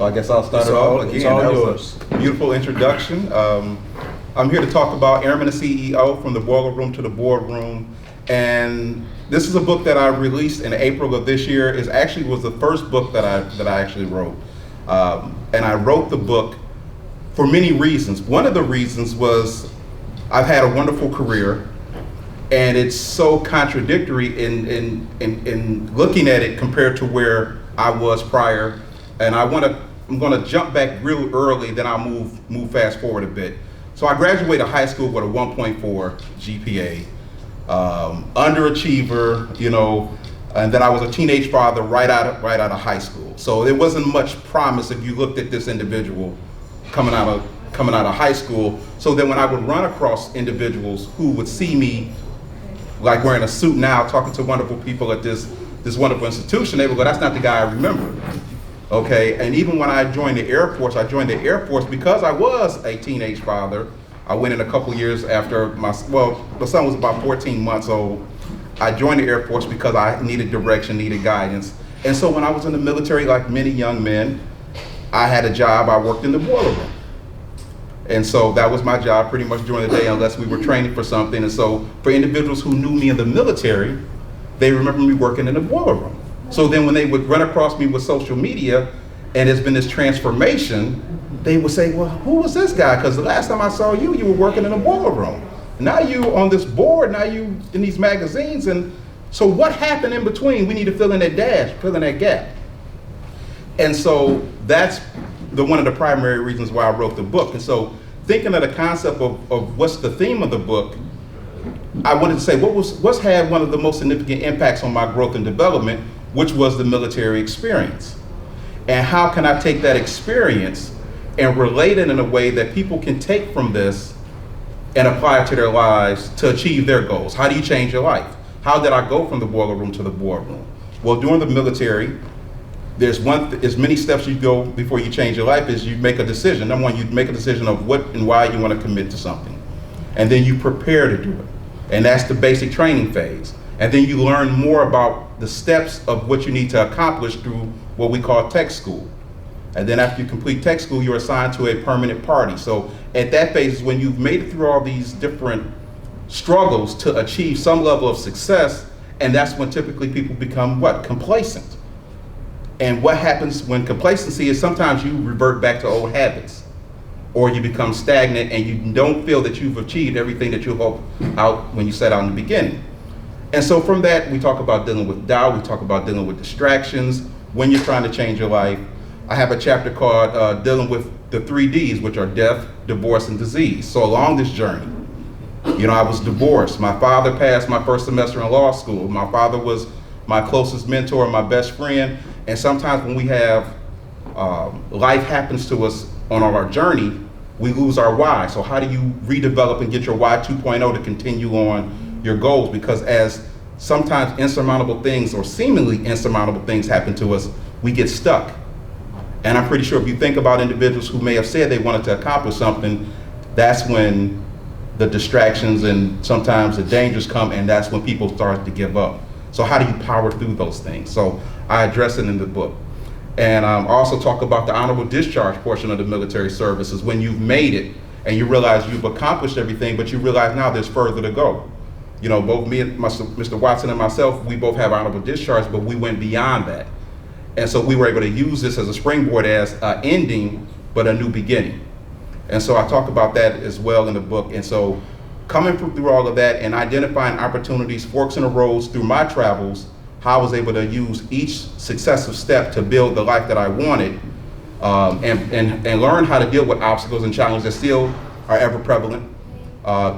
So I guess I'll start it off again. It's all that yours. was a beautiful introduction. I'm here to talk about Airman, the CEO, from the Boardroom to the Boardroom. And this is a book that I released in April of this year. It actually was the first book that I actually wrote. And I wrote the book for many reasons. One of the reasons was I've had a wonderful career, and it's so contradictory in looking at it compared to where I was prior. And I'm gonna jump back real early, then I'll move fast forward a bit. So I graduated high school with a 1.4 GPA, underachiever, you know, and then I was a teenage father right out of high school. So there wasn't much promise if you looked at this individual coming out of high school. So then when I would run across individuals who would see me like wearing a suit now, talking to wonderful people at this wonderful institution, they would go, that's not the guy I remember. Okay, and even when I joined the Air Force, because I was a teenage father. I went in a couple years after my son was about 14 months old. I joined the Air Force because I needed direction, needed guidance. And so when I was in the military, like many young men, I had a job. I worked in the boiler room. And so that was my job pretty much during the day, unless we were training for something. And so for individuals who knew me in the military, they remember me working in the boiler room. So then when they would run across me with social media, and there's been this transformation, they would say, well, who was this guy? Because the last time I saw you, you were working in a boiler room. Now you on this board, now you in these magazines. And so what happened in between? We need to fill in that gap. And so that's one of the primary reasons why I wrote the book. And so thinking of the concept of what's the theme of the book, I wanted to say what's had one of the most significant impacts on my growth and development, which was the military experience. And how can I take that experience and relate it in a way that people can take from this and apply it to their lives to achieve their goals? How do you change your life? How did I go from the boiler room to the boardroom? Well, during the military, there's as many steps you go before you change your life as you make a decision. Number one, you make a decision of what and why you want to commit to something. And then you prepare to do it. And that's the basic training phase. And then you learn more about the steps of what you need to accomplish through what we call tech school. And then after you complete tech school, you're assigned to a permanent party. So at that phase is when you've made it through all these different struggles to achieve some level of success, and that's when typically people become what? Complacent. And what happens when complacency is sometimes you revert back to old habits, or you become stagnant and you don't feel that you've achieved everything that you hoped out when you set out in the beginning. And so from that, we talk about dealing with doubt, we talk about dealing with distractions when you're trying to change your life. I have a chapter called dealing with the 3 Ds, which are death, divorce, and disease. So along this journey, you know, I was divorced. My father passed my first semester in law school. My father was my closest mentor, my best friend. And sometimes when we have, life happens to us on our journey, we lose our why. So how do you redevelop and get your why 2.0 to continue on your goals? Because as sometimes insurmountable things or seemingly insurmountable things happen to us, we get stuck. And I'm pretty sure if you think about individuals who may have said they wanted to accomplish something, that's when the distractions and sometimes the dangers come, and that's when people start to give up. So how do you power through those things? So I address it in the book. And also talk about the honorable discharge portion of the military service, is when you've made it and you realize you've accomplished everything, but you realize now there's further to go. You know, both me and Mr. Watson and myself, we both have honorable discharge, but we went beyond that. And so we were able to use this as a springboard, as an ending, but a new beginning. And so I talk about that as well in the book. And so coming through all of that and identifying opportunities, forks in the roads through my travels, how I was able to use each successive step to build the life that I wanted, and learn how to deal with obstacles and challenges that still are ever prevalent,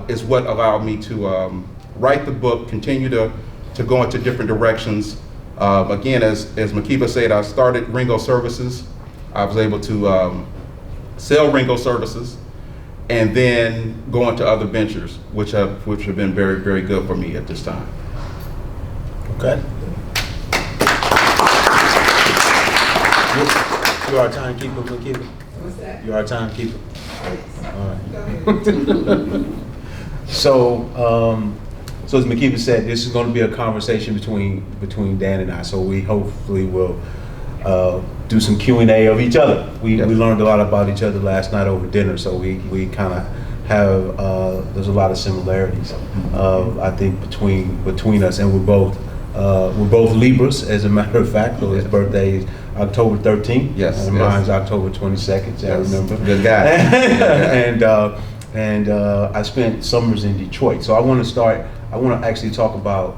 is what allowed me to write the book, continue to go into different directions. Again, as Makiba said, I started Ringo Services. I was able to sell Ringo Services and then go into other ventures, which have been very, very good for me at this time. Okay. You are a timekeeper, Makiba? What's that? You are a timekeeper? Yes. All right. So as Makiba said, this is going to be a conversation between Dan and I. So we hopefully will do some Q&A of each other. We Yes. learned a lot about each other last night over dinner, so we kind of have there's a lot of similarities, I think, between us, and we're both Libras, as a matter of fact. So his birthday is October 13th. Yes, and yes. mine's October 22nd. I remember. Good guy. and I spent summers in Detroit. So I want to actually talk about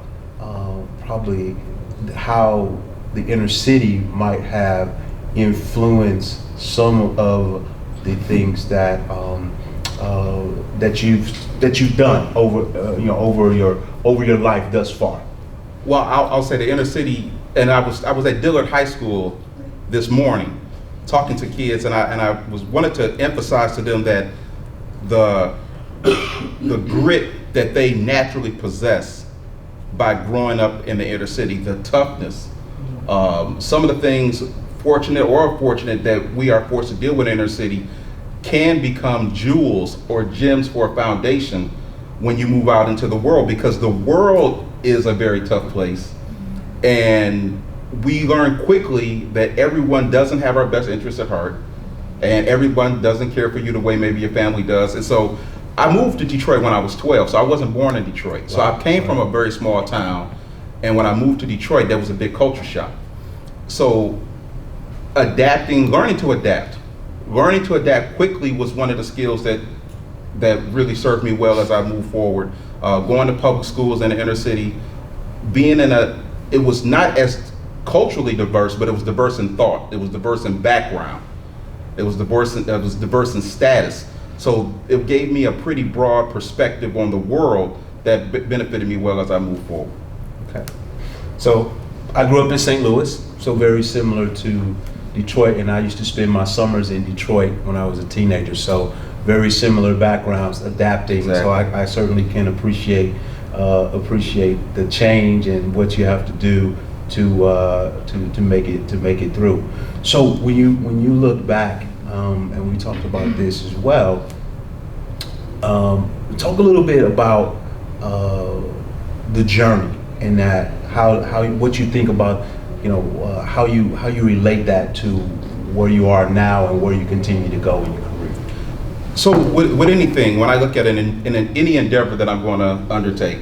probably how the inner city might have influenced some of the things that that you've done over your life thus far. Well, I'll say the inner city, and I was at Dillard High School this morning, talking to kids, and I wanted to emphasize to them that the grit that they naturally possess by growing up in the inner city, the toughness, some of the things, fortunate or unfortunate, that we are forced to deal with in inner city can become jewels or gems for a foundation when you move out into the world, because the world is a very tough place, and we learn quickly that everyone doesn't have our best interests at heart, and everyone doesn't care for you the way maybe your family does. And so I moved to Detroit when I was 12, so I wasn't born in Detroit. So I came from a very small town, and when I moved to Detroit, there was a big culture shock. So learning to adapt quickly was one of the skills that really served me well as I moved forward. Going to public schools in the inner city, it was not as culturally diverse, but it was diverse in thought. It was diverse in background. It was diverse in status. So it gave me a pretty broad perspective on the world that benefited me well as I moved forward. Okay. So I grew up in St. Louis, so very similar to Detroit, and I used to spend my summers in Detroit when I was a teenager. So very similar backgrounds, adapting. Exactly. So I certainly can appreciate the change and what you have to do to make it through. So when you look back, and we talked about this as well, talk a little bit about the journey, and that how what you think about, how you relate that to where you are now and where you continue to go in your career. So with anything, when I look at any endeavor that I'm going to undertake,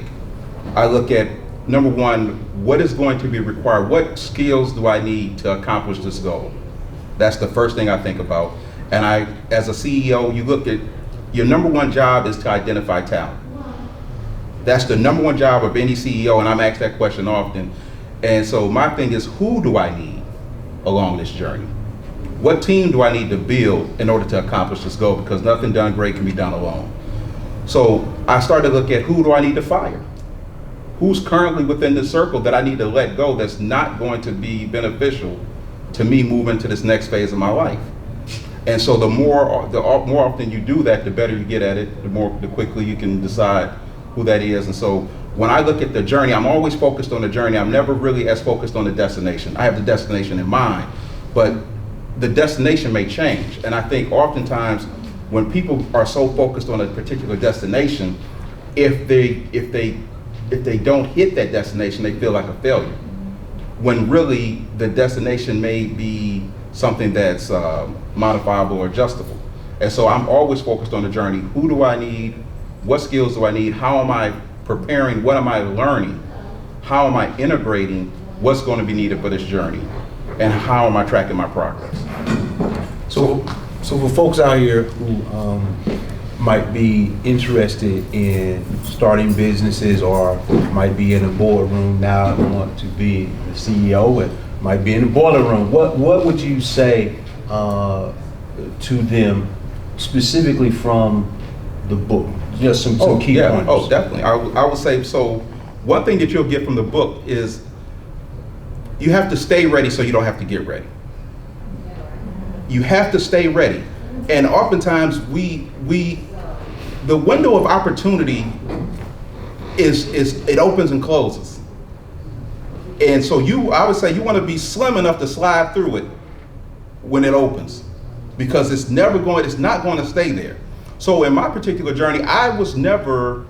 I look at, number one, what is going to be required? What skills do I need to accomplish this goal? That's the first thing I think about. And as a CEO, you look at, your number one job is to identify talent. That's the number one job of any CEO, and I'm asked that question often. And so my thing is, who do I need along this journey? What team do I need to build in order to accomplish this goal? Because nothing done great can be done alone. So I started to look at, who do I need to fire? Who's currently within the circle that I need to let go that's not going to be beneficial to me moving to this next phase of my life? And so the more often you do that, the better you get at it, the quickly you can decide who that is. And so when I look at the journey, I'm always focused on the journey. I'm never really as focused on the destination. I have the destination in mind, but the destination may change. And I think oftentimes when people are so focused on a particular destination, if they don't hit that destination, they feel like a failure. When really the destination may be something that's modifiable or adjustable. And so I'm always focused on the journey. Who do I need? What skills do I need? How am I preparing? What am I learning? How am I integrating what's going to be needed for this journey? And how am I tracking my progress? So for folks out here who might be interested in starting businesses, or might be in a boardroom now and want to be the CEO, and might be in the boiler room, what would you say to them specifically from the book? Just some key points. Oh, definitely. I would say, so one thing that you'll get from the book is you have to stay ready so you don't have to get ready. You have to stay ready. And oftentimes the window of opportunity is it opens and closes. And so I would say you want to be slim enough to slide through it when it opens, because it's not going to stay there. So in my particular journey, I was never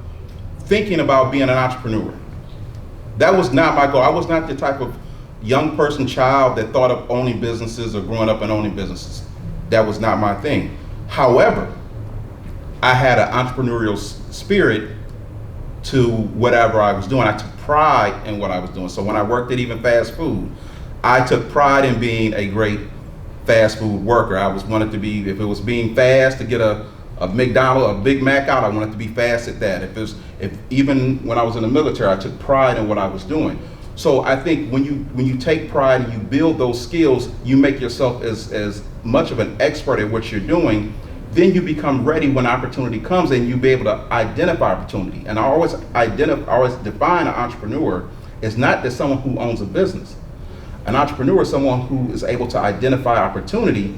thinking about being an entrepreneur. That was not my goal. I was not the type of young person, child that thought of owning businesses or growing up and owning businesses. That was not my thing. However, I had an entrepreneurial spirit to whatever I was doing. I took pride in what I was doing. So when I worked at even fast food, I took pride in being a great fast food worker. I wanted to be, if it was being fast to get a McDonald's, a Big Mac out, I wanted to be fast at that. If even when I was in the military, I took pride in what I was doing. So I think when you take pride and you build those skills, you make yourself as much of an expert at what you're doing, then you become ready when opportunity comes and you be able to identify opportunity. And I always define an entrepreneur as not as someone who owns a business. An entrepreneur is someone who is able to identify opportunity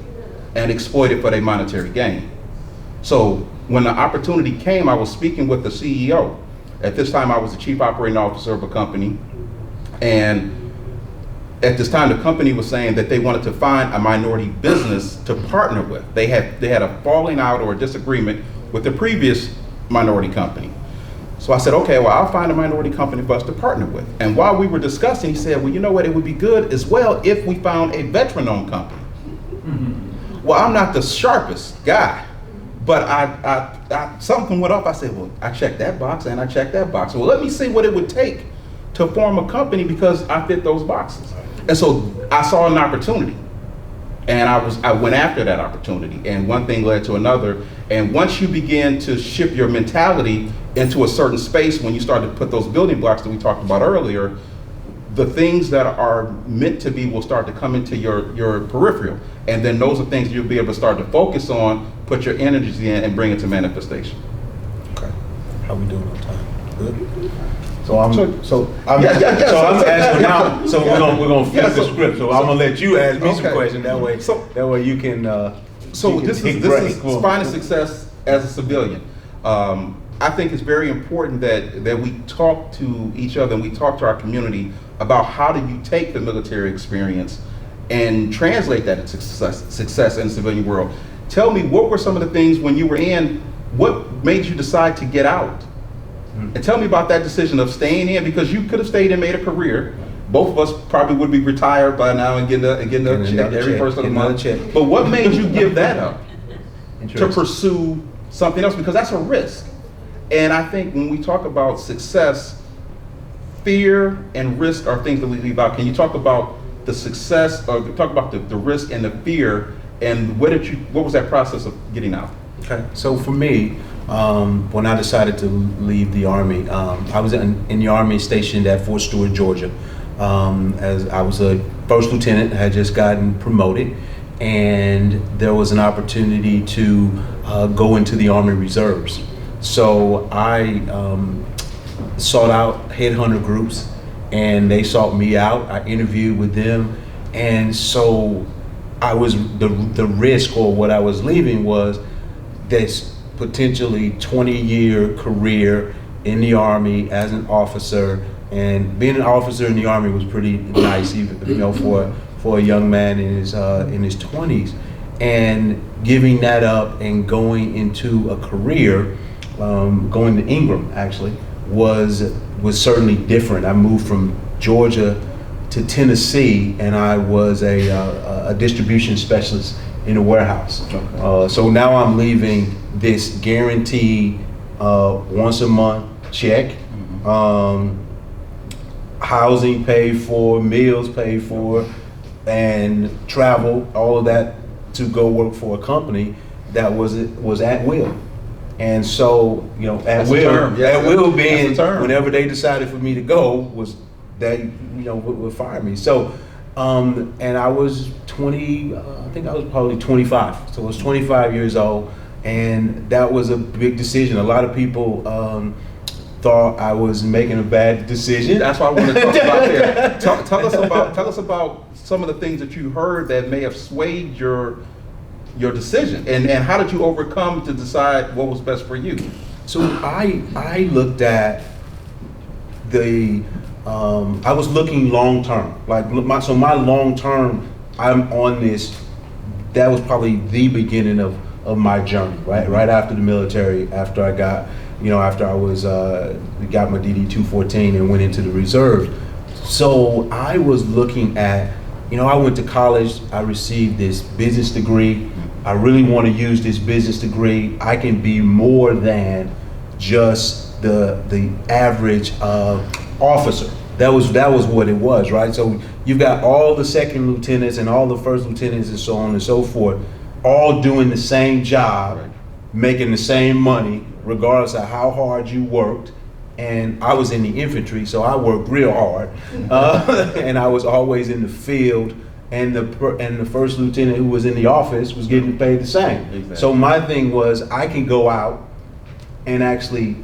and exploit it for their monetary gain. So when the opportunity came, I was speaking with the CEO. At this time, I was the chief operating officer of a company. And at this time, the company was saying that they wanted to find a minority business to partner with. They had a falling out or a disagreement with the previous minority company. So I said, okay, well, I'll find a minority company for us to partner with. And while we were discussing, he said, well, you know what, it would be good as well if we found a veteran-owned company. Well, I'm not the sharpest guy, but I something went up. I said, well, I checked that box and I checked that box. Well, let me see what it would take to form a company because I fit those boxes. And so I saw an opportunity, and I went after that opportunity, and one thing led to another. And once you begin to shift your mentality into a certain space, when you start to put those building blocks that we talked about earlier, the things that are meant to be will start to come into your peripheral. And then those are things you'll be able to start to focus on, put your energy in, and bring it to manifestation. Okay. How we doing on time? Good? I'm asking now. So we're gonna flip the script. So I'm gonna let you ask me some questions. That way you can. So this is finding success as a civilian. I think it's very important that we talk to each other and we talk to our community about how do you take the military experience and translate that into success in the civilian world. Tell me, what were some of the things when you were in? What made you decide to get out? And tell me about that decision of staying in, because you could have stayed and made a career. Both of us probably would be retired by now and getting a check every first of the month. But what made you give that up to pursue something else? Because that's a risk. And I think when we talk about success, fear and risk are things that we leave out. Can you talk about the success, or talk about the risk and the fear, and what was that process of getting out? Okay, so for me, when I decided to leave the Army, I was in the Army stationed at Fort Stewart, Georgia. As I was a first lieutenant, I had just gotten promoted, and there was an opportunity to go into the Army Reserves. So I sought out headhunter groups, and they sought me out. I interviewed with them, and so I was the risk, or what I was leaving was this potentially 20-year career in the Army as an officer, and being an officer in the Army was pretty nice, even for a young man in his 20s, and giving that up and going into a career, going to Ingram actually was certainly different. I moved from Georgia to Tennessee, and I was a distribution specialist in a warehouse. Okay. So now I'm leaving this guaranteed once a month check, housing paid for, meals paid for, and travel, all of that, to go work for a company that was at will. And so, at will being whenever they decided for me to go, was that would fire me. So and I was 20, I think I was probably 25. So I was 25 years old, and that was a big decision. A lot of people thought I was making a bad decision. That's why I want to talk about there. Tell us about some of the things that you heard that may have swayed your decision, and how did you overcome to decide what was best for you? So I looked at I was looking long term, my long term. I'm on this. That was probably the beginning of my journey, right after the military, after I got, after I was got my DD 214 and went into the reserves. So I was looking at, I went to college, I received this business degree. I really want to use this business degree. I can be more than just the average officer. That was what it was, right? So you've got all the second lieutenants and all the first lieutenants and so on and so forth, all doing the same job, right, making the same money, regardless of how hard you worked. And I was in the infantry, so I worked real hard, and I was always in the field. And the first lieutenant who was in the office was getting paid the same. Exactly. So my thing was, I can go out and actually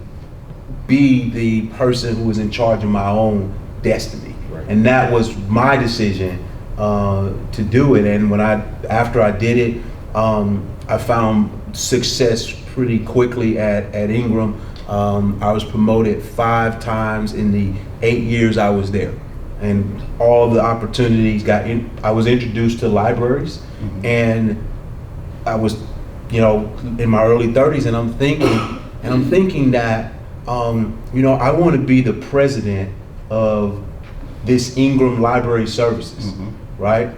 be the person who was in charge of my own destiny, right, and that was my decision to do it. And after I did it, I found success pretty quickly at Ingram. I was promoted 5 times in the 8 years I was there, and all the opportunities I was introduced to libraries, mm-hmm, and I was, in my early 30s, and I'm thinking that, I want to be the president of this Ingram Library Services, mm-hmm, right?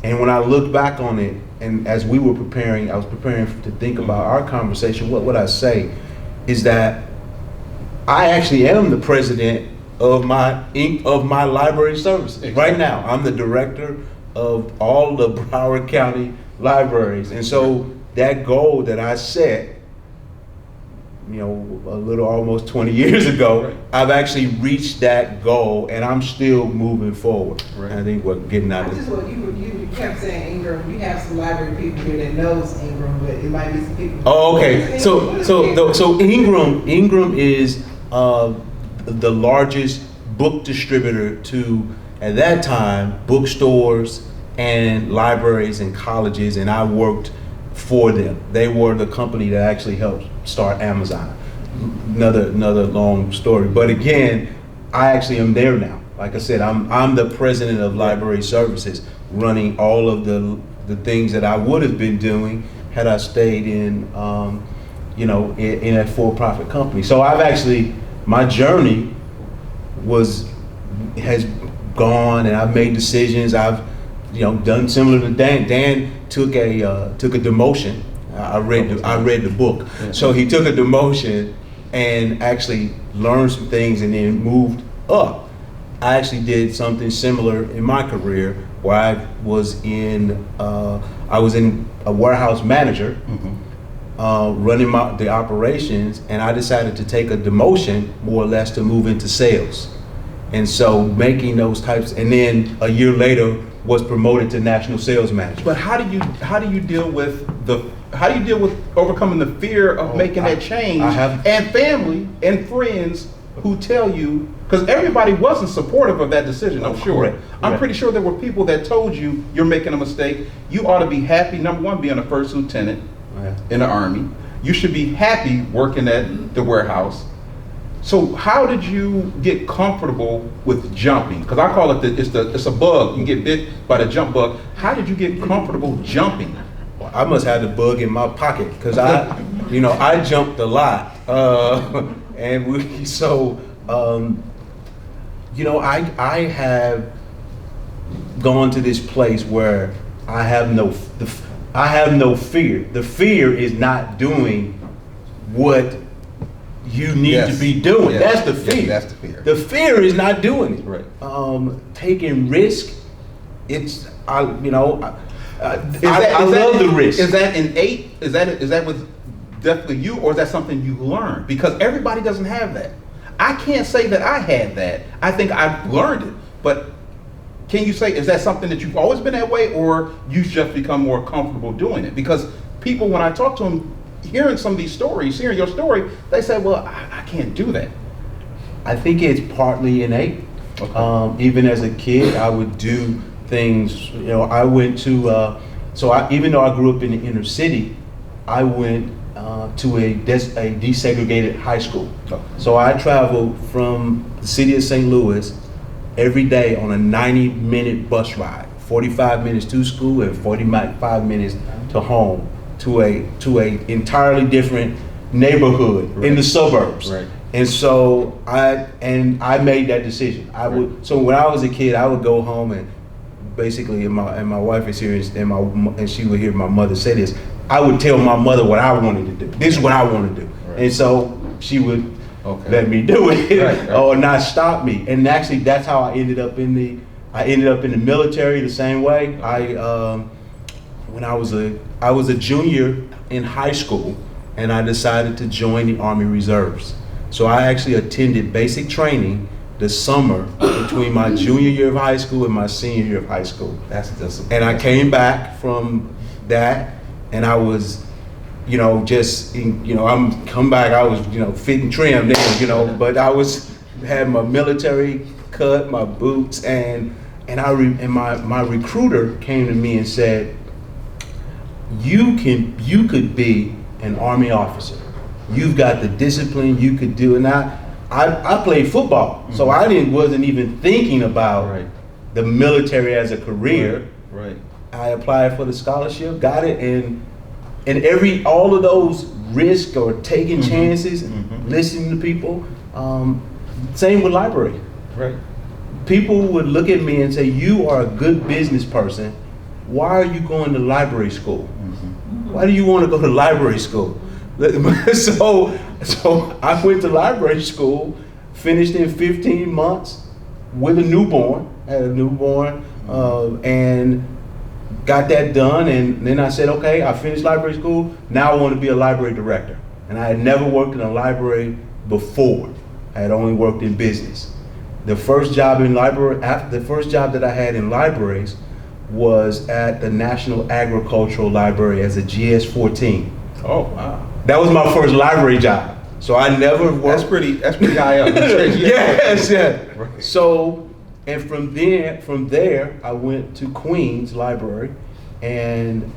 And when I look back on it, and as we were preparing, I was preparing to think about our conversation, what would I say is that I actually am the president of my library services. Exactly. Right now. I'm the director of all the Broward County libraries. And so that goal that I set, a little almost 20 years ago, right, I've actually reached that goal, and I'm still moving forward. Right. I think we're getting out of it. You kept saying Ingram. We have some library people here that knows Ingram, but it might be some people. Oh, okay. So Ingram is the largest book distributor to, at that time, bookstores and libraries and colleges, and I worked for them. They were the company that actually helped start Amazon. Another long story, but again, I actually am there now. Like I said, I'm the president of library services, running all of the things that I would have been doing had I stayed in a for-profit company. So I've actually, my journey has gone, and I've made decisions. I've done similar to Dan. Dan took a demotion. I read the book. Yeah. So he took a demotion and actually learned some things and then moved up. I actually did something similar in my career, where I was in a warehouse manager, mm-hmm, running the operations, and I decided to take a demotion more or less to move into sales. And so making those types, and then a year later was promoted to national sales manager. But how do you deal with overcoming the fear of making that change, and family and friends who tell you, because everybody wasn't supportive of that decision, I'm sure. Correct. I'm pretty sure there were people that told you you're making a mistake. You ought to be happy, number one, being a first lieutenant in the Army. You should be happy working at the warehouse. So how did you get comfortable with jumping? Because I call it it's a bug. You get bit by the jump bug. How did you get comfortable jumping? Well, I must have the bug in my pocket, because I jumped a lot, I have gone to this place where I have no fear. The fear is not doing what you need to be doing. Yes. That's the fear. Yes, that's the fear. The fear is not doing it. Right. Taking risk. I love the risk. Is that innate? Is that with definitely you, or is that something you learned? Because everybody doesn't have that. I can't say that I had that. I think I've learned it. But can you say, is that something that you've always been that way, or you just become more comfortable doing it? Because people, when I talk to them, hearing some of these stories, hearing your story, they say, well, I can't do that. I think it's partly innate. Okay. Even as a kid, I would do things, I went to, even though I grew up in the inner city, I went to a desegregated high school. Oh. So I traveled from the city of St. Louis every day on a 90-minute bus ride, 45 minutes to school and 45 minutes to home, to a entirely different neighborhood, right, in the suburbs. Right. And so I made that decision. So when I was a kid, I would go home and basically, and my wife is here, and she would hear my mother say this. I would tell my mother what I wanted to do. This is what I want to do, and so she would let me do it, or not stop me. And actually, that's how I ended up in the military the same way. When I was a junior in high school, and I decided to join the Army Reserves. So I actually attended basic training the summer between my junior year of high school and my senior year of high school. That's discipline. And I came back from that, and I was, I'm come back. I was, fit and trim then, but I had my military cut, my boots, and my recruiter came to me and said, you could be an Army officer. You've got the discipline, you could do it. And I played football, so I wasn't even thinking about the military as a career. Right. I applied for the scholarship, got it, and all of those risks or taking chances, listening to people. Same with library. Right. People would look at me and say, "You are a good business person. Why are you going to library school? Why do you want to go to library school?" So I went to library school, finished in 15 months with a newborn, had a newborn, and got that done. And then I said, okay, I finished library school. Now I want to be a library director. And I had never worked in a library before. I had only worked in business. The first job that I had in libraries was at the National Agricultural Library as a GS-14. Oh, wow. That was my first library job. So I never worked. That's pretty high up. Yes, yeah. Right. So, and from there, I went to Queens Library, and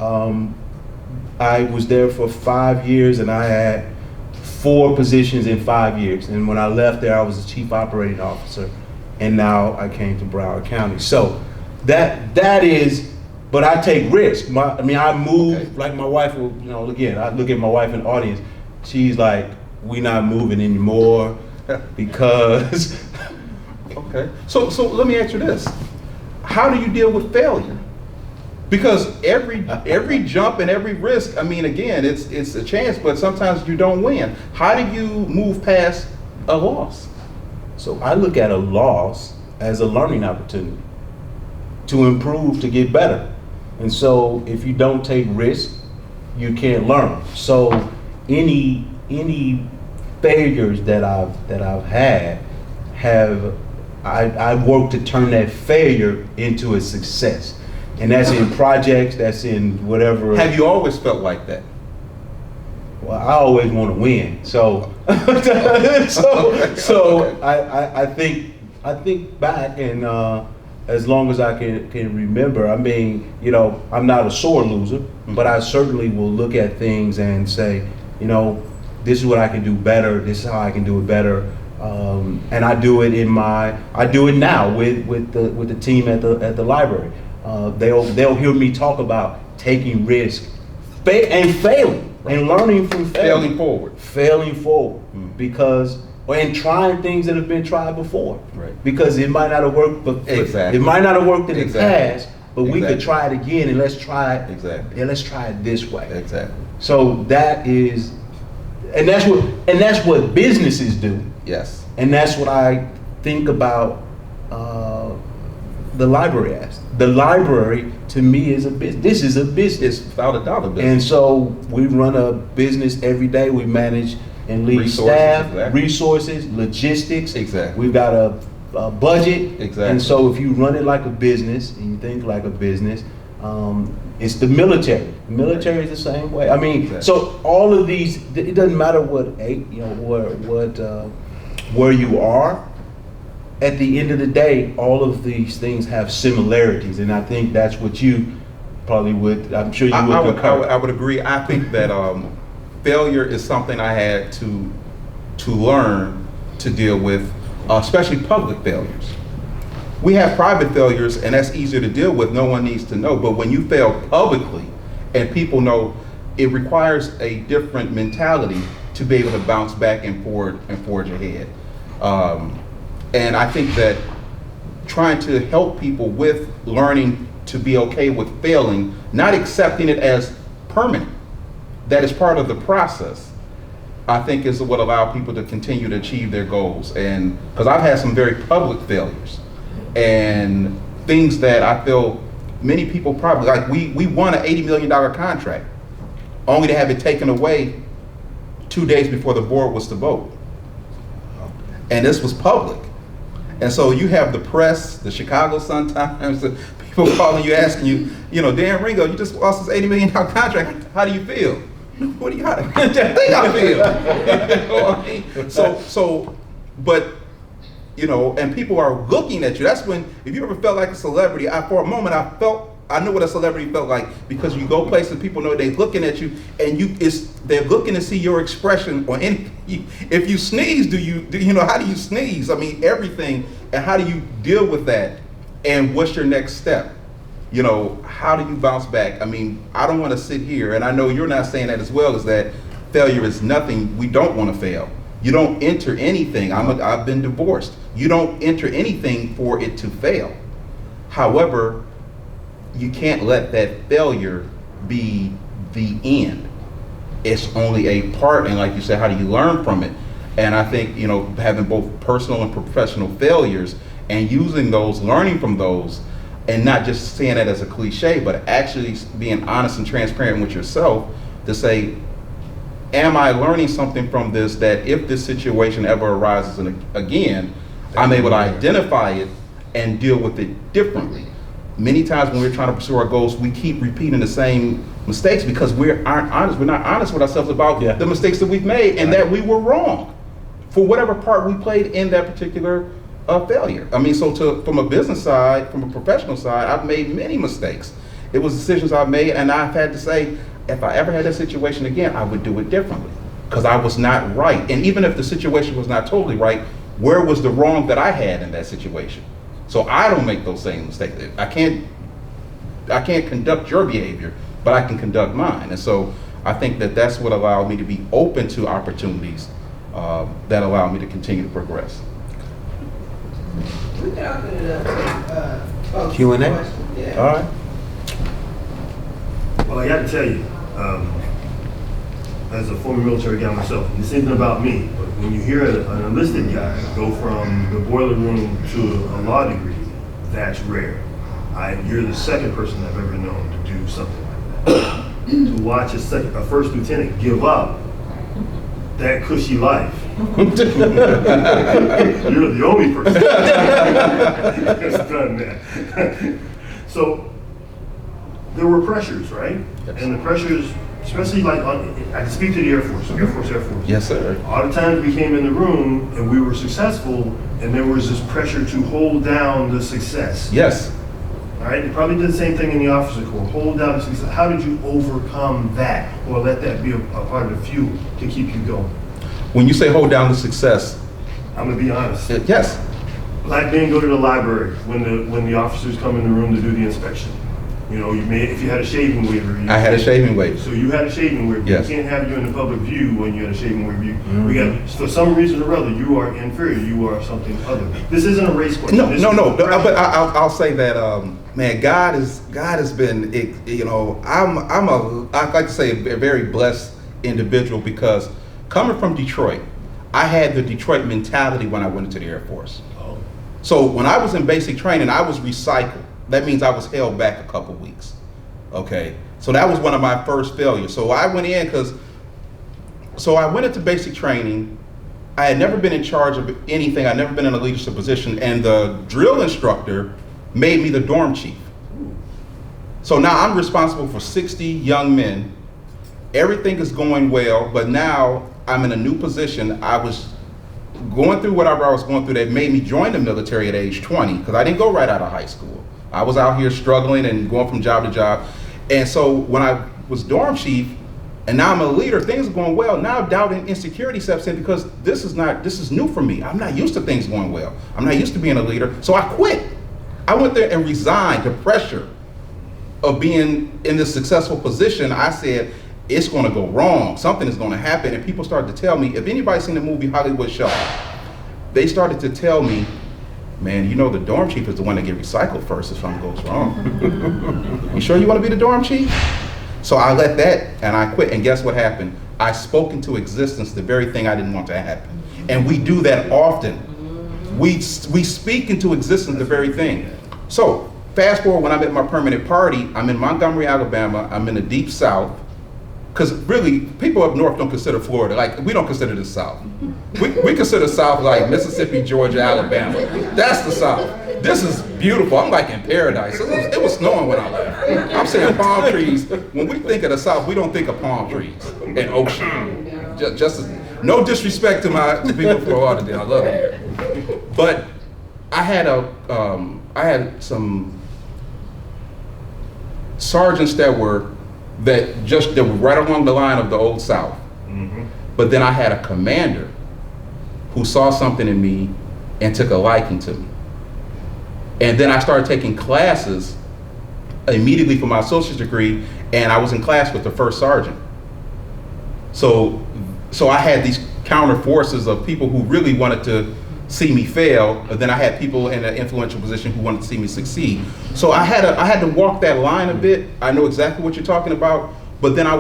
I was there for 5 years, and I had 4 positions in 5 years. And when I left there, I was the chief operating officer, and now I came to Broward County. So that is. But I take risks. I move like my wife will, again, I look at my wife in the audience, she's like, we not moving anymore because. Okay. So let me ask you this. How do you deal with failure? Because every jump and every risk, again, it's a chance, but sometimes you don't win. How do you move past a loss? So I look at a loss as a learning opportunity to improve, to get better. And so if you don't take risks, you can't learn. So any failures that I've had, I've worked to turn that failure into a success. And that's in projects, that's in whatever. Have you always felt like that? Well, I always want to win. So I think back, and as long as I can remember, I'm not a sore loser, but I certainly will look at things and say, this is what I can do better. This is how I can do it better. And I do it now with the team at the library. They'll hear me talk about taking risks and failing and learning from failing forward, because. And trying things that have been tried before, right? Because it might not have worked, but exactly. It might not have worked in the past, but we could try it again, and let's try it. Exactly. And let's try it this way. Exactly. So that is, and that's what businesses do. Yes. And that's what I think about the library as. The library to me is a business. This is a business. It's without a doubt a business. And so we run a business every day. We manage and lead staff, resources, logistics. Exactly. We've got a budget. Exactly. And so if you run it like a business and you think like a business, it's the military. The military is the same way. Exactly. So all of these, it doesn't matter where you are. At the end of the day, all of these things have similarities, and I think that's what you probably would. I'm sure you would concur. I would agree. I think that failure is something I had to learn to deal with, especially public failures. We have private failures, and that's easier to deal with. No one needs to know. But when you fail publicly, and people know, it requires a different mentality to be able to bounce back and forge ahead. And I think that trying to help people with learning to be okay with failing, not accepting it as permanent, that is part of the process, I think is what allows people to continue to achieve their goals. And because I've had some very public failures and things that I feel many people probably, like we won an $80 million contract only to have it taken away 2 days before the board was to vote. And this was public. And so you have the press, the Chicago Sun-Times, the people calling you, asking you, Dan Ringo, you just lost this $80 million contract. How do you feel? What do you, how do you think I feel? You know what I mean? So, but, and people are looking at you. That's when, if you ever felt like a celebrity, for a moment I knew what a celebrity felt like, because you go places, people know they're looking at you, and they're looking to see your expression on anything. If you sneeze, how do you sneeze? I mean, everything, and how do you deal with that? And what's your next step? How do you bounce back? I mean, I don't want to sit here, and I know you're not saying that as well, is that failure is nothing. We don't want to fail. You don't enter anything. I've been divorced. You don't enter anything for it to fail. However, you can't let that failure be the end. It's only a part, and like you said, how do you learn from it? And I think, having both personal and professional failures and using those, learning from those, and not just saying that as a cliche, but actually being honest and transparent with yourself to say, am I learning something from this, that if this situation ever arises again, I'm able to identify it and deal with it differently. Many times when we're trying to pursue our goals, we keep repeating the same mistakes because we aren't honest. We're not honest with ourselves about the mistakes that we've made and that we were wrong for whatever part we played in that particular failure. I mean, so from a business side, from a professional side, I've made many mistakes. It was decisions I've made, and I've had to say, if I ever had that situation again, I would do it differently because I was not right. And even if the situation was not totally right, where was the wrong that I had in that situation? So I don't make those same mistakes. I can't conduct your behavior, but I can conduct mine. And so I think that that's what allowed me to be open to opportunities that allow me to continue to progress. We can open it up to Q&A? Yeah. All right. Well, I got to tell you, as a former military guy myself, this isn't about me, but when you hear an enlisted guy go from the boiler room to a law degree, that's rare. You're the second person I've ever known to do something like that. To watch a first lieutenant give up that cushy life. You're the only person that's done that. So there were pressures, right? Yes. And the pressures, especially I can speak to the Air Force. Yes, sir. All the times we came in the room and we were successful, and there was this pressure to hold down the success. Yes. All right, you probably did the same thing in the officer corps. Hold down the success. How did you overcome that, or let that be a part of the fuel to keep you going? When you say hold down the success, I'm gonna be honest. Yes. Like being go to the library when the officers come in the room to do the inspection. If you had a shaving waiver. I had a shaving waiver. So you had a shaving waiver. Yes. We can't have you in the public view when you had a shaving waiver. We got, for some reason or other, you are inferior. You are something other. This isn't a race question. No. But I'll say that, man, God has been, I like to say a very blessed individual, because coming from Detroit, I had the Detroit mentality when I went into the Air Force. Oh. So when I was in basic training, I was recycled. That means I was held back a couple weeks. Okay, so that was one of my first failures. So I went into basic training. I had never been in charge of anything. I'd never been in a leadership position, and the drill instructor made me the dorm chief. So now I'm responsible for 60 young men. Everything is going well, but now I'm in a new position. I was going through whatever I was going through that made me join the military at age 20, because I didn't go right out of high school. I was out here struggling and going from job to job. And so when I was dorm chief, and now I'm a leader, things are going well. Now doubt and insecurity steps in, because this is new for me. I'm not used to things going well. I'm not used to being a leader. So I quit. I went there and resigned to pressure of being in this successful position. I said, it's going to go wrong. Something is going to happen. And people started to tell me, if anybody's seen the movie Hollywood Shuffle, they started to tell me, man, you know the dorm chief is the one that get recycled first if something goes wrong. You sure you want to be the dorm chief? So I let that, and I quit. And guess what happened? I spoke into existence the very thing I didn't want to happen. And we do that often. We speak into existence the very thing. So fast forward, when I'm at my permanent party, I'm in Montgomery, Alabama. I'm in the deep South. Because really, people up north don't consider Florida, like, we don't consider the South. We consider South like Mississippi, Georgia, Alabama. That's the South. This is beautiful. I'm like in paradise. It was snowing when I left. I'm saying palm trees. When we think of the South, we don't think of palm trees and ocean. No disrespect to my people from Florida, I love it here. But I had some sergeants that were right along the line of the Old South. Mm-hmm. But then I had a commander who saw something in me and took a liking to me. And then I started taking classes immediately for my associate's degree, and I was in class with the first sergeant. So I had these counter forces of people who really wanted to see me fail, but then I had people in an influential position who wanted to see me succeed. So I had to walk that line a bit. I know exactly what you're talking about, but then I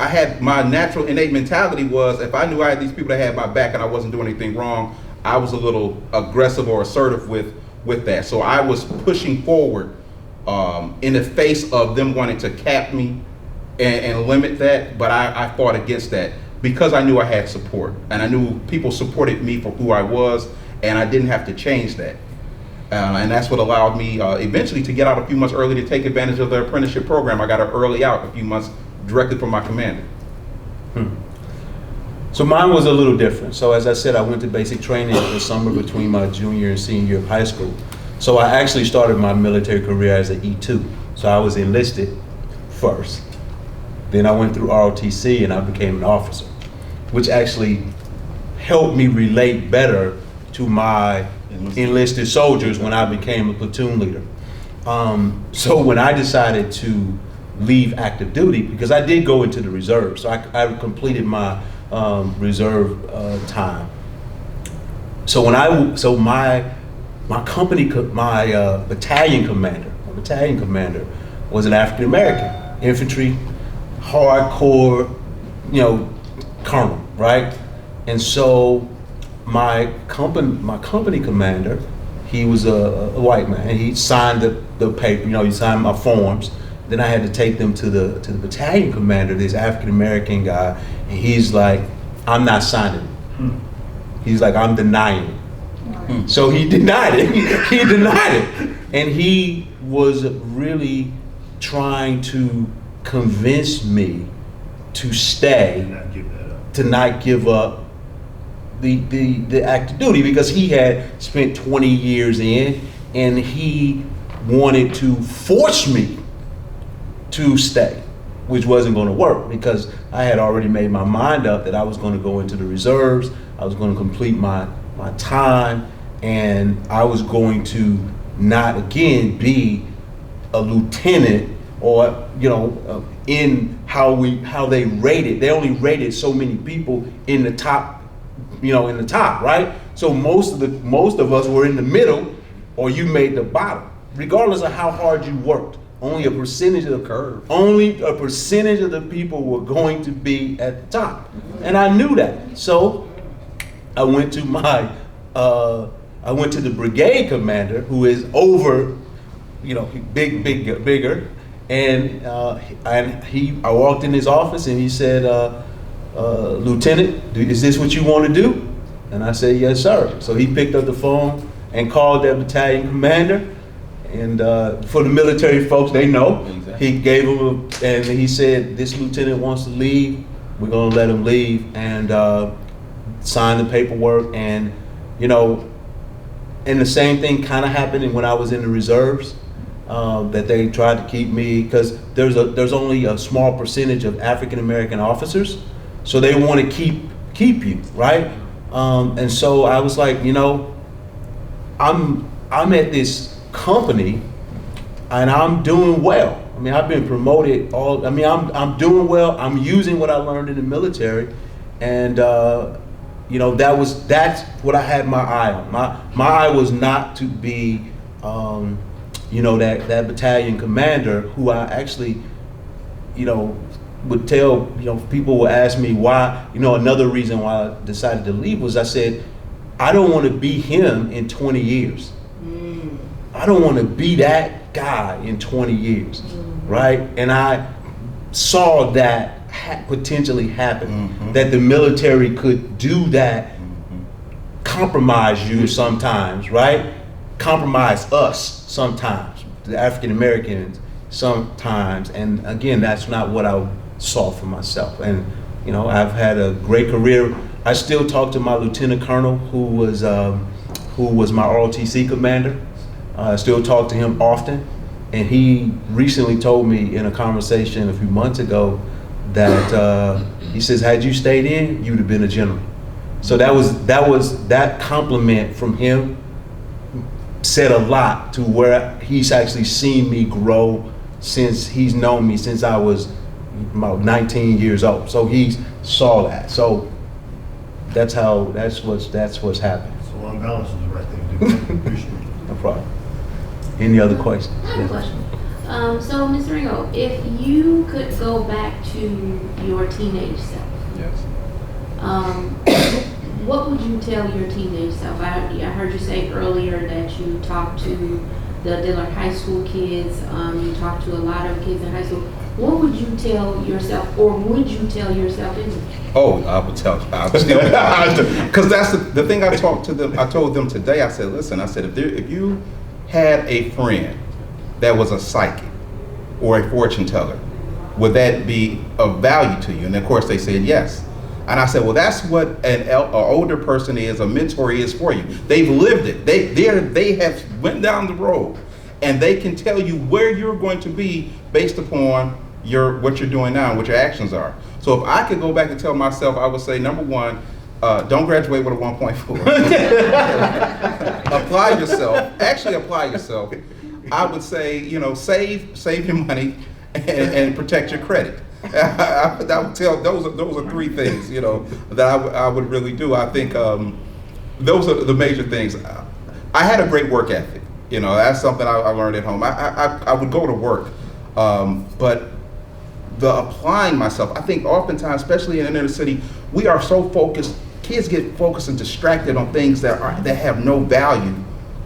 had my natural innate mentality was, if I knew I had these people that had my back and I wasn't doing anything wrong, I was a little aggressive or assertive with that. So I was pushing forward in the face of them wanting to cap me and limit that, but I fought against that because I knew I had support, and I knew people supported me for who I was, and I didn't have to change that. And that's what allowed me eventually to get out a few months early to take advantage of the apprenticeship program. I got an early out a few months directly from my commander. So mine was a little different. So as I said, I went to basic training the summer between my junior and senior year of high school. So I actually started my military career as an E2. So I was enlisted first. Then I went through ROTC and I became an officer, which actually helped me relate better to my enlisted soldiers when I became a platoon leader. So when I decided to leave active duty, because I did go into the reserve, so I completed my reserve time. So my battalion commander was an African American infantry, hardcore, colonel, right? And so my company commander, he was a white man, and he signed the paper, he signed my forms. Then I had to take them to the battalion commander, this African American guy, and he's like, I'm not signing it. He's like, I'm denying it. So he denied it. He denied it. And he was really trying to convince me to stay, to not give up the active duty, because he had spent 20 years in, and he wanted to force me to stay, which wasn't going to work, because I had already made my mind up that I was going to go into the reserves, I was going to complete my time, and I was going to not again be a lieutenant, or in how they rated. They only rated so many people in the top, right? So most of us were in the middle, or you made the bottom, regardless of how hard you worked. Only a percentage of the people were going to be at the top, and I knew that. So I went to the brigade commander, who is over, bigger, and I walked in his office, and he said, Lieutenant, is this what you want to do? And I said, yes, sir. So he picked up the phone and called that battalion commander. And for the military folks, they know. Exactly. He gave him and he said, this lieutenant wants to leave. We're gonna let him leave, and sign the paperwork. And and the same thing kind of happened when I was in the reserves. That they tried to keep me, because there's only a small percentage of African American officers, so they want to keep you, right? And so I was like, I'm at this company, and I'm doing well. mean, I've been promoted I'm doing well. I'm using what I learned in the military, and that's what I had my eye on. My eye was not to be, that battalion commander who I actually, would tell, people would ask me why, another reason why I decided to leave was I said, I don't want to be him in 20 years. I don't want to be that guy in 20 years, right? And I saw that potentially happen, that the military could do that, compromise you sometimes, right? Compromise us sometimes, the African Americans sometimes, and again, that's not what I saw for myself. And I've had a great career. I still talk to my lieutenant colonel who was my ROTC commander. I still talk to him often, and he recently told me in a conversation a few months ago that he says, had you stayed in, you'd have been a general. So that compliment from him said a lot to where he's actually seen me grow since he's known me since I was about 19 years old. So he saw that. So that's what's happened. So on balance is the right thing to do. Appreciate it. No problem. Any other questions? I have a question. So, Mr. Ringo, if you could go back to your teenage self, Yes. what would you tell your teenage self? I heard you say earlier that you talked to the Dillard High School kids. You talked to a lot of kids in high school. What would you tell yourself, or would you tell yourself anyway? Oh, I would tell. I would still, because that's the thing. I talked to them. I told them today. I said, listen. I said, if you had a friend that was a psychic or a fortune teller, would that be of value to you? And of course, they said yes. And I said, well, that's what an older person is, a mentor is for you. They've lived it. They have went down the road, and they can tell you where you're going to be based upon what you're doing now and what your actions are. So if I could go back and tell myself, I would say, number one, don't graduate with a 1.4. Apply yourself. Actually, apply yourself. I would say, save your money and protect your credit. I would tell those are three things, that I would really do. I think those are the major things. I had a great work ethic. That's something I learned at home. I would go to work, but the applying myself, I think oftentimes, especially in the inner city, we are so focused. Kids get focused and distracted on things that have no value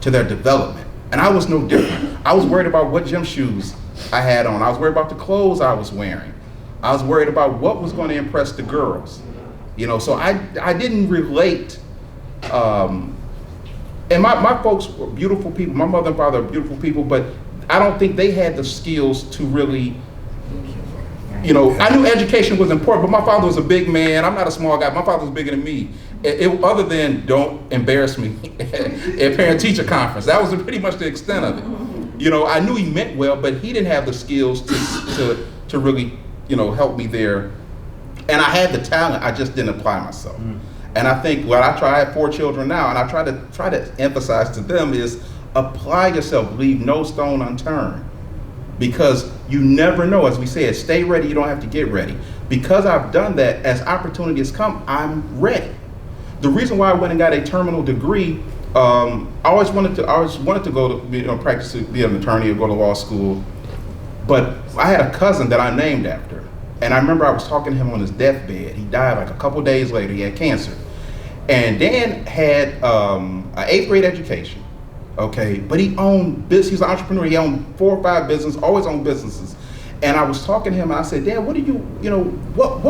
to their development. And I was no different. I was worried about what gym shoes I had on. I was worried about the clothes I was wearing. I was worried about what was going to impress the girls. So I didn't relate. And my folks were beautiful people. My mother and father are beautiful people, but I don't think they had the skills to really, I knew education was important, but my father was a big man. I'm not a small guy. My father was bigger than me. Other than don't embarrass me at parent-teacher conference. That was pretty much the extent of it. I knew he meant well, but he didn't have the skills to really, help me there. And I had the talent, I just didn't apply myself. And I think I have 4 children now, and I try to emphasize to them is apply yourself, leave no stone unturned. Because you never know, as we said, stay ready, you don't have to get ready. Because I've done that, as opportunities come, I'm ready. The reason why I went and got a terminal degree, I always wanted to go to practice to be an attorney or go to law school. But I had a cousin that I named after. And I remember I was talking to him on his deathbed. He died like a couple days later. He had cancer. And Dan had an 8th grade education. Okay, but he owned business. He was an entrepreneur. He owned 4 or 5 businesses, always owned businesses. And I was talking to him, and I said, Dan, what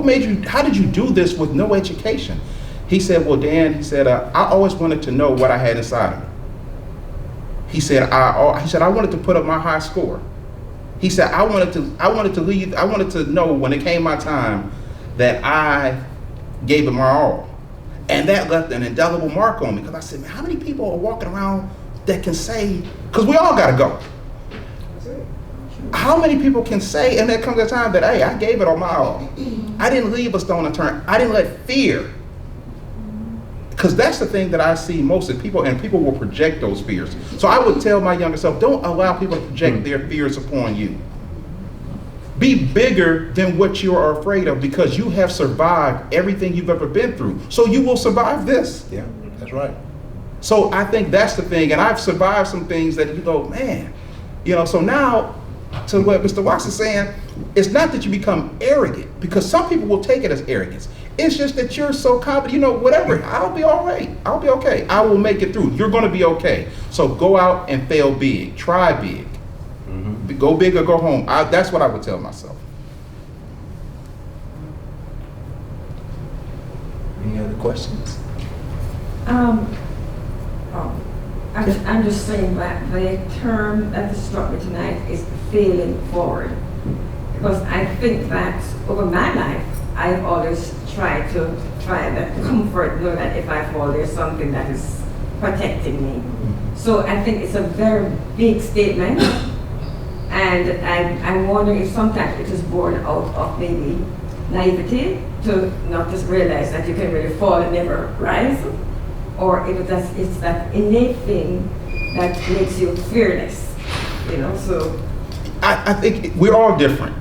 made you? How did you do this with no education? He said, well, Dan, I always wanted to know what I had inside of me. He said, I wanted to put up my high score. He said, I wanted to leave. I wanted to know when it came my time that I gave it my all. And that left an indelible mark on me, because I said, man, how many people are walking around that can say, because we all got to go. How many people can say, and there comes a time that, hey, I gave it all my all. I didn't leave a stone unturned. I didn't let fear, because that's the thing that I see most of people, and people will project those fears. So I would tell my younger self, don't allow people to project their fears upon you. Be bigger than what you are afraid of, because you have survived everything you've ever been through. So you will survive this. Yeah, that's right. So I think that's the thing. And I've survived some things that you go, man, so now, to what Mr. Watts is saying, it's not that you become arrogant, because some people will take it as arrogance. It's just that you're so confident, whatever, I'll be all right. I'll be okay. I will make it through. You're going to be okay. So go out and fail big. Try big. Mm-hmm. Go big or go home. That's what I would tell myself. Any other questions? I'm just saying that the term that struck me tonight is failing forward. Because I think that over my life, I've always tried that comfort, know that if I fall, there's something that is protecting me. So I think it's a very big statement. And I'm wondering if sometimes it is born out of maybe naivety to not just realize that you can really fall and never rise, or if it's that innate thing that makes you fearless, so. I think we're all different.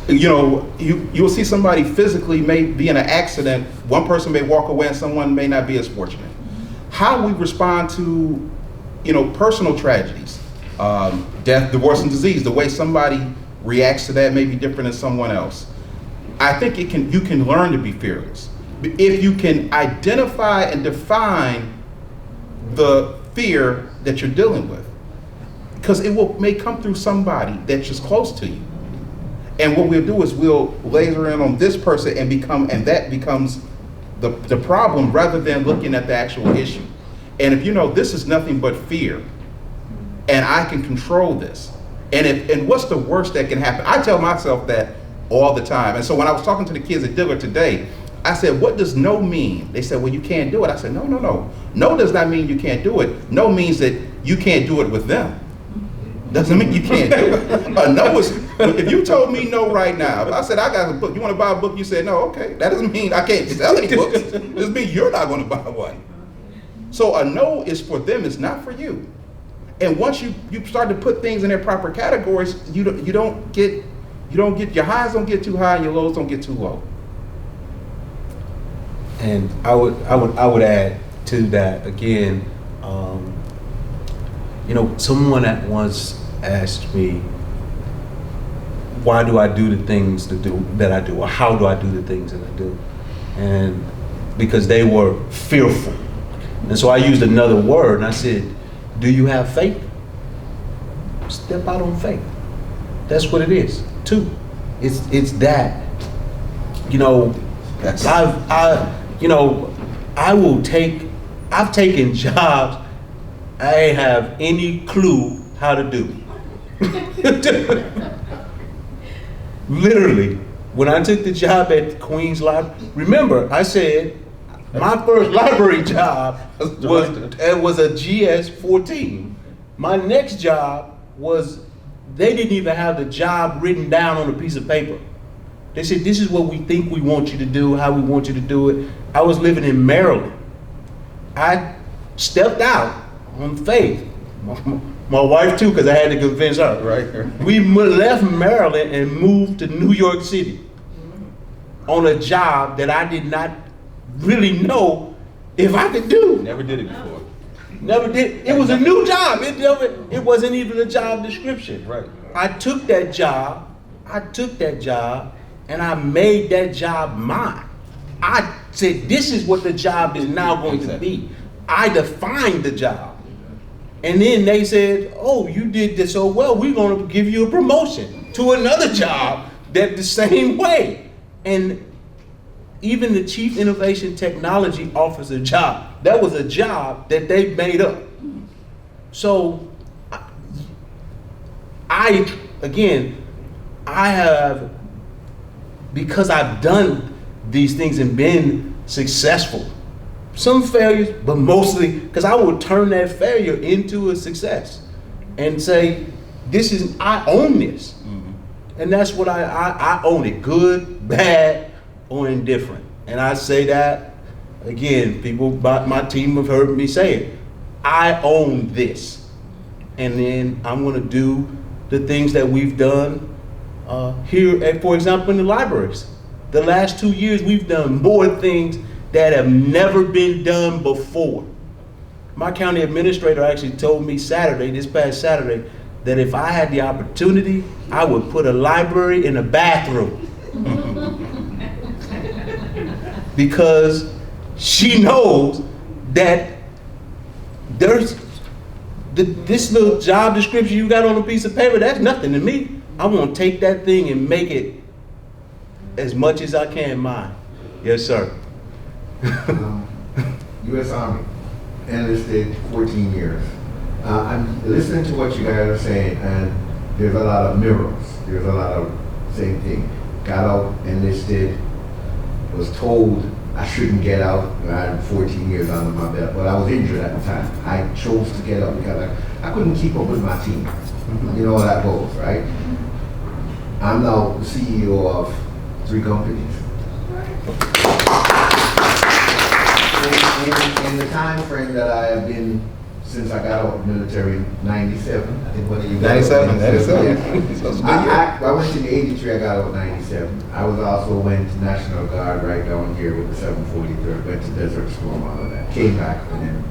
You'll see somebody physically may be in an accident. One person may walk away and someone may not be as fortunate. How we respond to, personal tragedies, death, divorce, and disease, the way somebody reacts to that may be different than someone else. I think you can learn to be fearless. If you can identify and define the fear that you're dealing with, because it may come through somebody that's just close to you. And what we'll do is we'll laser in on this person and that becomes the problem, rather than looking at the actual issue. And if this is nothing but fear, and I can control this, and what's the worst that can happen? I tell myself that all the time. And so when I was talking to the kids at Diller today, I said, what does no mean? They said, well, you can't do it. I said, no. No does not mean you can't do it. No means that you can't do it with them. Doesn't mean you can't do it. No is, if you told me no right now, if I said, I got a book, you want to buy a book? You said, no, okay. That doesn't mean I can't sell any books. It doesn't mean you're not going to buy one. So a no is for them, it's not for you. And once you start to put things in their proper categories, you don't get your highs don't get too high and your lows don't get too low. And I would add to that again. Someone that once asked me, why do I do the things that I do, or how do I do the things that I do? And because they were fearful. And so I used another word, and I said, do you have faith? Step out on faith. That's what it is. Two, it's that. I've taken jobs I ain't have any clue how to do. Literally, when I took the job at Queens Library, remember I said my first library job was a GS-14. My next job was, they didn't even have the job written down on a piece of paper. They said, this is what we think we want you to do, how we want you to do it. I was living in Maryland. I stepped out on faith. My wife too, because I had to convince her. Right. We left Maryland and moved to New York City on a job that I did not really know if I could do. Never did it before. Never did. It was a new job. It wasn't even a job description. Right. I took that job, and I made that job mine. I said, this is what the job is now going to be. I defined the job. And then they said, oh, you did this so well, we're going to give you a promotion to another job that the same way. And even the Chief Innovation Technology Officer job, that was a job that they made up. So I have, because I've done these things and been successful, some failures, but mostly because I would turn that failure into a success and say, I own this. Mm-hmm. And that's what I own it, good, bad, or indifferent. And I say that, again, people, my team have heard me say it, I own this. And then I'm gonna do the things that we've done here at, for example, in the libraries. The last 2 years, we've done more things that have never been done before. My county administrator actually told me this past Saturday, that if I had the opportunity, I would put a library in a bathroom. Because she knows that there's this little job description you got on a piece of paper, that's nothing to me. I want to take that thing and make it as much as I can mine. Yes, sir. U.S. Army, enlisted 14 years. I'm listening to what you guys are saying, and there's a lot of mirrors. There's a lot of same thing. Got out, enlisted, was told I shouldn't get out. I had 14 years under my belt, but I was injured at the time. I chose to get out because I couldn't keep up with my team. You know how that goes, right? I'm now the CEO of 3 companies. In the time frame that I have been since I got out of the military, 97. I think one of you guys. 97. Yeah. I went in 83. I got out in 97. I was also went to National Guard right down here with the 743rd. Went to Desert Storm, all of that. Came back and then.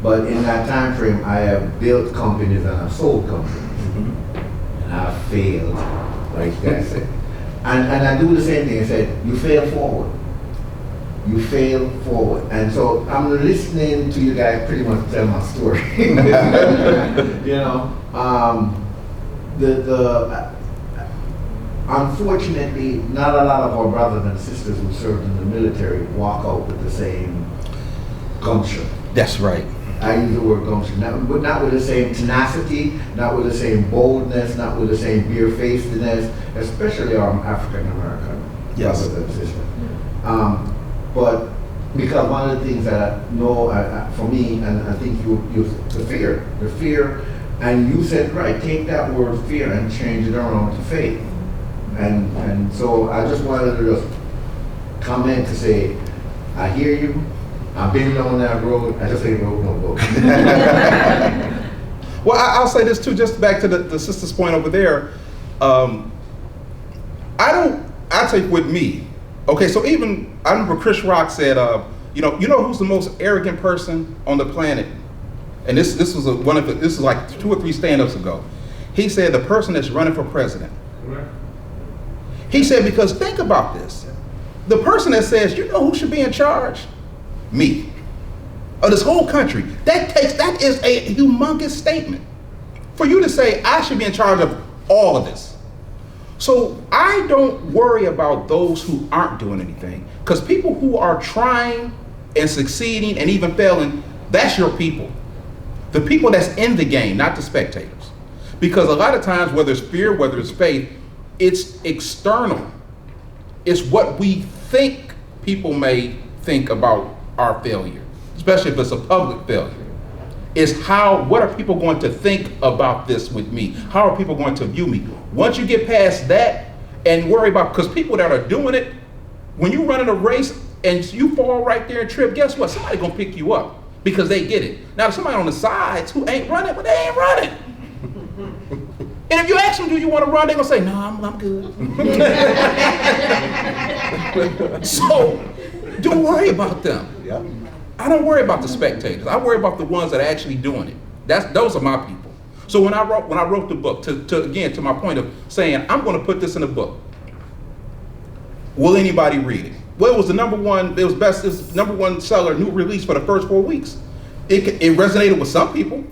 But in that time frame, I have built companies and I've sold companies, and I've failed, like you guys said. And I do the same thing. I said, you fail forward. You fail forward. And so I'm listening to you guys pretty much tell my story. You know, unfortunately, not a lot of our brothers and sisters who served in the military walk out with the same gumption. That's right. I use the word gumption, but not with the same tenacity, not with the same boldness, not with the same bare-facedness, especially our African American brothers and sisters. But because one of the things that I know for me, and I think the fear, and you said right, take that word fear and change it around to faith. And so I just wanted to just comment to say, I hear you, I've been down that road, I just ain't road no boat. Well, I'll say this too, just back to the sister's point over there. I take with me. Okay, so even I remember Chris Rock said, you know who's the most arrogant person on the planet? And this was this is like 2 or 3 stand-ups ago. He said the person that's running for president. He said, because think about this. The person that says, you know who should be in charge? Me. Of this whole country. That is a humongous statement. For you to say, I should be in charge of all of this. So I don't worry about those who aren't doing anything, because people who are trying and succeeding and even failing, that's your people. The people that's in the game, not the spectators. Because a lot of times, whether it's fear, whether it's faith, it's external. It's what we think people may think about our failure, especially if it's a public failure. Is what are people going to think about this with me? How are people going to view me? Once you get past that and worry about, because people that are doing it, when you run in a race and you fall right there and trip, guess what? Somebody's gonna pick you up because they get it. Now, if somebody on the sides who ain't running, well, they ain't running. And if you ask them, do you want to run? They're gonna say, no, I'm good. So, don't worry about them. Yep. I don't worry about the spectators. I worry about the ones that are actually doing it. Those are my people. So when I wrote the book, to my point of saying I'm going to put this in a book, will anybody read it? Well, it was number one seller, new release for the first 4 weeks. It resonated with some people.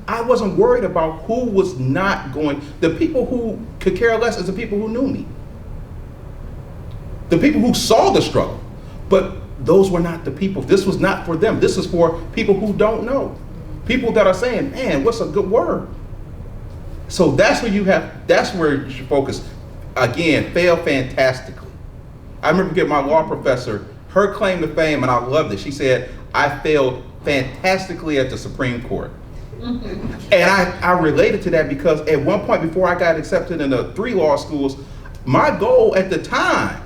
I wasn't worried about who was not going. The people who could care less is the people who knew me. The people who saw the struggle, but those were not the people. This was not for them. This is for people who don't know. People that are saying, man, what's a good word? So that's where you should focus. Again, fail fantastically. I remember getting my law professor, her claim to fame, and I loved it. She said, I failed fantastically at the Supreme Court. And I related to that because at one point before I got accepted in the 3 law schools, my goal at the time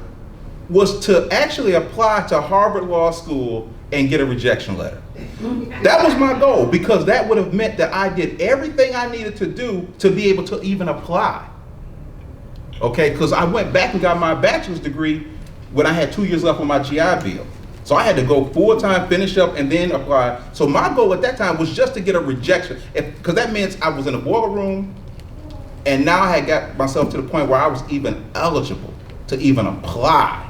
was to actually apply to Harvard Law School and get a rejection letter. That was my goal, because that would have meant that I did everything I needed to do to be able to even apply. Okay, because I went back and got my bachelor's degree when I had 2 years left on my GI Bill. So I had to go full-time, finish up, and then apply. So my goal at that time was just to get a rejection, because that meant I was in a boiler room, and now I had got myself to the point where I was even eligible to even apply.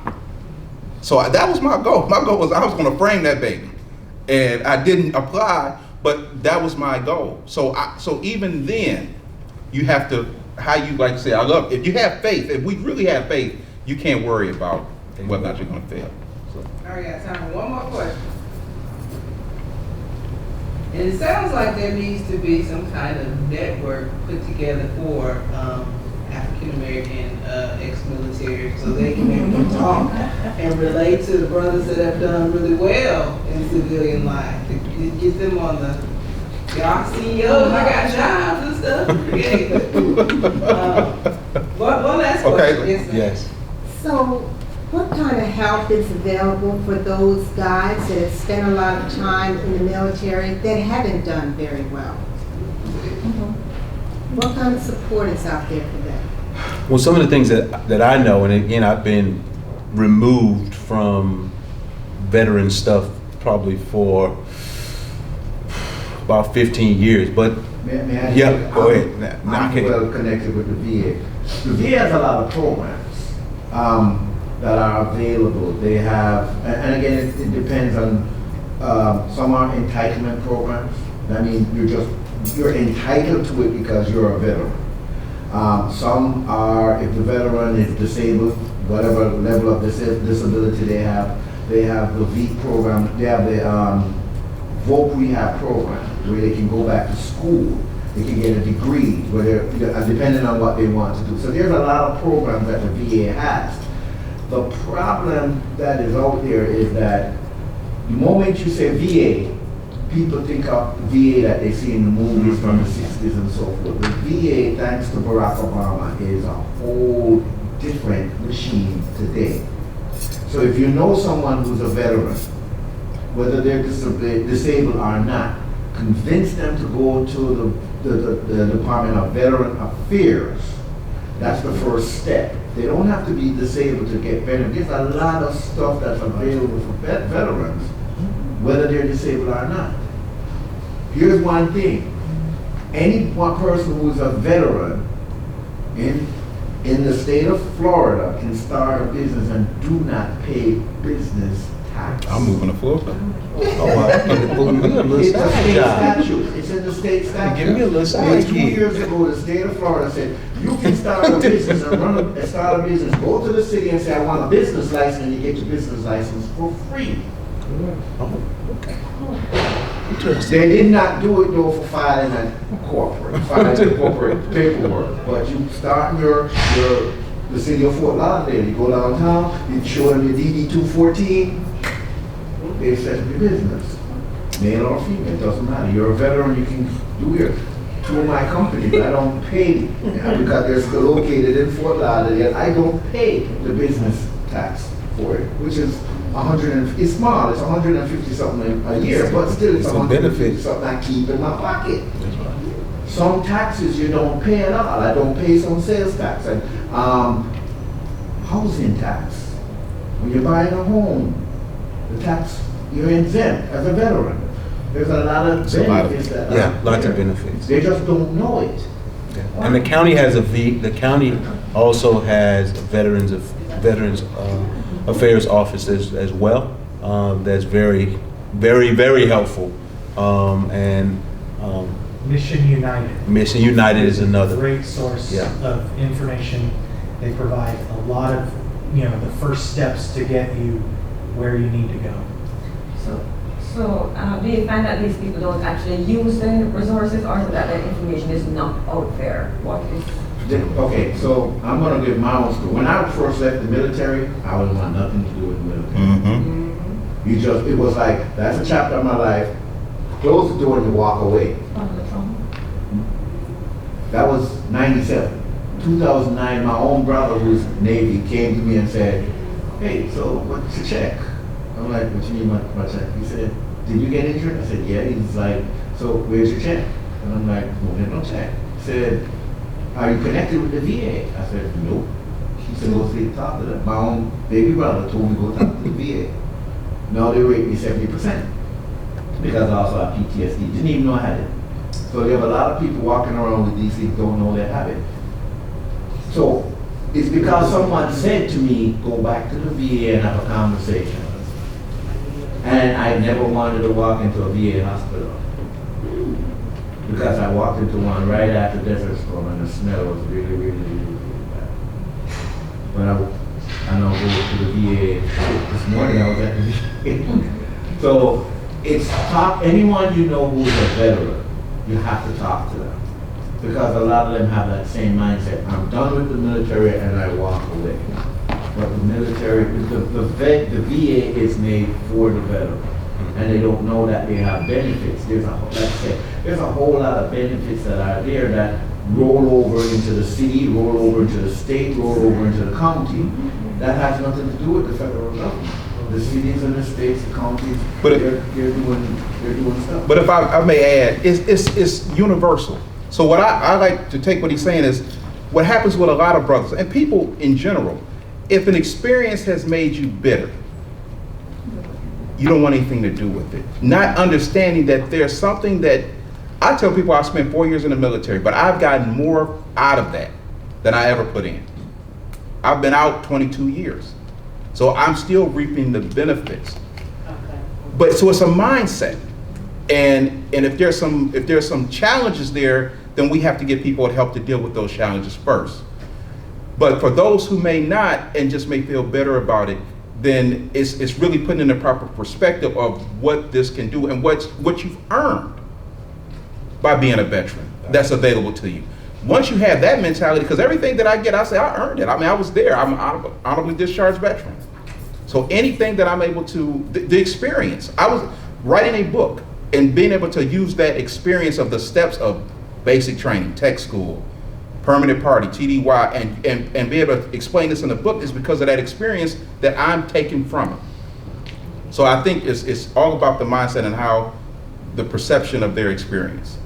So that was my goal. My goal was I was going to frame that baby, and I didn't apply, but that was my goal. So even then, you have to, how you like to say, if you have faith, if we really have faith, you can't worry about whether or not you're going to fail. I got time for one more question. And it sounds like there needs to be some kind of network put together for African American ex-military, so they can maybe talk and relate to the brothers that have done really well in civilian life. To get them on the, y'all CEOs, I got jobs and stuff. One last question. Okay. Yes. So, what kind of help is available for those guys that have spent a lot of time in the military that haven't done very well? What kind of support is out there for them? Well, some of the things that I know, and again, I've been removed from veteran stuff probably for about 15 years, but May I yeah, go ahead. I'm well connected with the VA. The VA has a lot of programs that are available. They have, and again, it depends on, some are entitlement programs. I mean, you're entitled to it because you're a veteran. Some are, if the veteran is disabled, whatever level of disability they have the VEEP program, they have the voc rehab program where they can go back to school. They can get a degree, depending on what they want to do. So there's a lot of programs that the VA has. The problem that is out there is that the moment you say VA, people think of VA that they see in the movies from the 60s and so forth. The VA, thanks to Barack Obama, is a whole different machine today. So if you know someone who's a veteran, whether they're disabled or not, convince them to go to the Department of Veteran Affairs. That's the first step. They don't have to be disabled to get benefits. There's a lot of stuff that's available for veterans, whether they're disabled or not. Here's one thing. Any one person who's a veteran in the state of Florida can start a business and do not pay business tax. I'm moving to Florida. It's a state statute. It's in the state statute. Give me a little side 2 key. years ago, the state of Florida said, you can start a business and start a business. Go to the city and say, I want a business license, and you get your business license for free. They did not do it though for filing corporate paperwork. But you start the city of Fort Lauderdale, you go downtown, you show them your DD 214, they set up your business. Male or female, it doesn't matter. You're a veteran, you can do it. Two of my companies, I don't pay, because they're still located in Fort Lauderdale, I don't pay the business tax for it, which is it's small, it's 150 something a year, but still it's 150 something I keep in my pocket. Some taxes you don't pay at all. I don't pay some sales tax and housing tax. When you're buying a home, the tax, you're exempt as a veteran. There's a lot of benefits that yeah, lots of benefits. They just don't know it. And the county has the county also has Veterans Affairs offices as well. That's very, very, very helpful. Mission United. Mission United is another Great source Yeah. of information. They provide a lot of, the first steps to get you where you need to go. So do you find that these people don't actually use the resources, or that the information is not out there? What is? Okay, so I'm going to give my own story. When I first left the military, I would want nothing to do with the military. It was like, that's a chapter of my life. Close the door and you walk away. That was 97. 2009, my own brother who's Navy came to me and said, hey, so what's your check? I'm like, what you mean my check? He said, did you get injured? I said, yeah. He's like, so where's your check? And I'm like, well, there's no check. He said, are you connected with the VA? I said, nope. She said, go see, talk to them. My own baby brother told me to go talk to the VA. Now they rate me 70% because I also have PTSD. Didn't even know I had it. So you have a lot of people walking around with these things, don't know they have it. So it's because someone said to me, go back to the VA and have a conversation. And I never wanted to walk into a VA hospital. Because I walked into one right after Desert Storm and the smell was really, really, really, really bad. But I know go to the VA this morning, I was at the VA. So it's anyone you know who's a veteran, you have to talk to them. Because a lot of them have that same mindset. I'm done with the military and I walk away. But the military, the VA is made for the veteran. And they don't know that they have benefits. There's a whole lot of benefits that are there that roll over into the city, roll over into the state, roll over into the county. That has nothing to do with the federal government. The cities and the states, the counties, they're doing stuff. But if I may add, it's universal. So what I like to take what he's saying is, what happens with a lot of brothers, and people in general, if an experience has made you bitter, you don't want anything to do with it. Not understanding that there's something that, I tell people I spent 4 years in the military, but I've gotten more out of that than I ever put in. I've been out 22 years. So I'm still reaping the benefits. Okay. But so it's a mindset. And if there's some challenges there, then we have to get people help to deal with those challenges first. But for those who may not and just may feel better about it, then it's really putting in the proper perspective of what this can do and what you've earned by being a veteran that's available to you. Once you have that mentality, because everything that I get, I say I earned it. I mean, I was there. I'm an honorably discharged veteran. So anything that I'm able to, the experience, I was writing a book and being able to use that experience of the steps of basic training, tech school, permanent party, TDY, and be able to explain this in the book is because of that experience that I'm taking from it. So I think it's all about the mindset and how the perception of their experience.